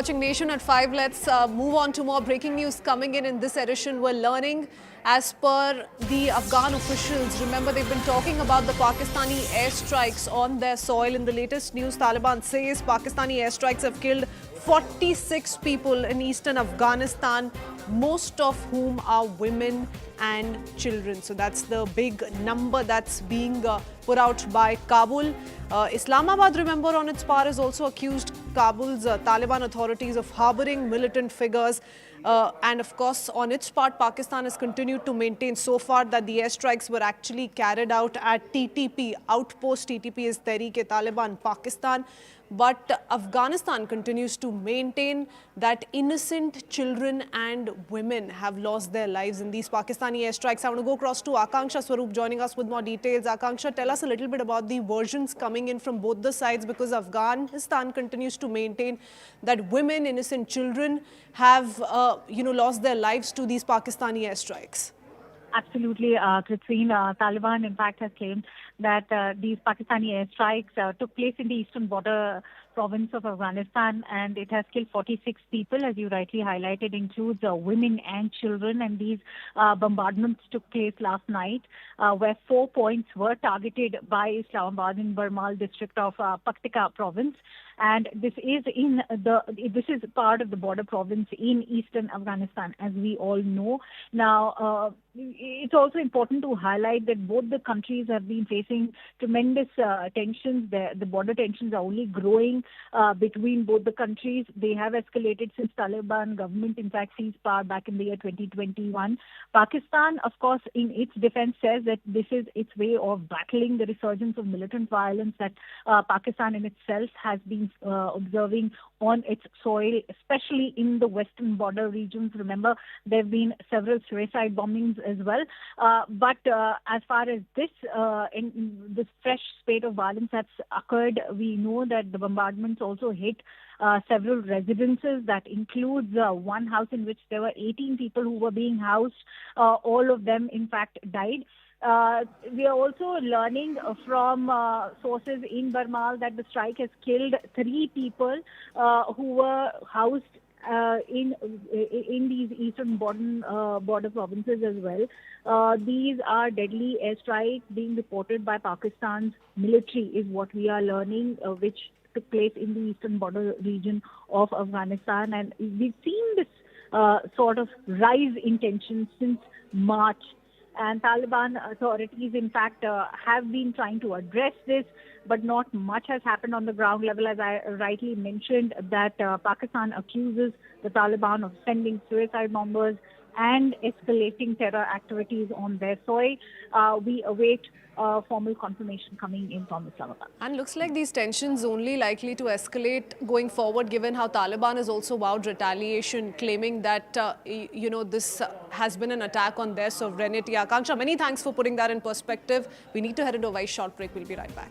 Watching Nation at 5, let's move on to more breaking news coming in this edition. We're learning as per the Afghan officials. Remember, they've been talking about the Pakistani airstrikes on their soil. In the latest news, Taliban says Pakistani airstrikes have killed 46 people in Eastern Afghanistan, most of whom are women and children. So that's the big number that's being put out by Kabul. Islamabad, remember, on its part has also accused Kabul's Taliban authorities of harboring militant figures. And of course, on its part, Pakistan has continued to maintain so far that the airstrikes were actually carried out at TTP. Outpost TTP is Tehreek-e-Taliban Pakistan. But Afghanistan continues to maintain that innocent children and women have lost their lives in these Pakistani airstrikes. I want to go across to Akanksha Swaroop joining us with more details. Akanksha, tell us a little bit about the versions coming in from both the sides, because Afghanistan continues to maintain that women, innocent children have, lost their lives to these Pakistani airstrikes. Absolutely, Christine. Taliban, in fact, has claimed that these Pakistani airstrikes took place in the eastern border province of Afghanistan, and it has killed 46 people, as you rightly highlighted, includes women and children. And these bombardments took place last night, where 4 points were targeted by Islamabad in Barmal district of Paktika province. And this is part of the border province in eastern Afghanistan, as we all know. Now, it's also important to highlight that both the countries have been facing tremendous tensions. The border tensions are only growing between both the countries. They have escalated since Taliban government, in fact, seized power back in the year 2021. Pakistan, of course, in its defense says that this is its way of battling the resurgence of militant violence that Pakistan in itself has been observing on its soil, especially in the western border regions. Remember, there have been several suicide bombings as well. But as far as this fresh spate of violence that's occurred, we know that the bombardments also hit several residences. That includes one house in which there were 18 people who were being housed. All of them, in fact, died. We are also learning from sources in Barmal that the strike has killed 3 people who were housed in these eastern border provinces as well. These are deadly airstrikes being reported by Pakistan's military, is what we are learning, which took place in the eastern border region of Afghanistan. And we've seen this sort of rise in tension since March. And Taliban authorities, in fact, have been trying to address this, but not much has happened on the ground level. As I rightly mentioned, that Pakistan accuses the Taliban of sending suicide bombers and escalating terror activities on their soil. We await formal confirmation coming in from Islamabad. And looks like these tensions only likely to escalate going forward, given how Taliban has also vowed retaliation, claiming that, this has been an attack on their sovereignty. Akanksha, many thanks for putting that in perspective. We need to head into a very short break. We'll be right back.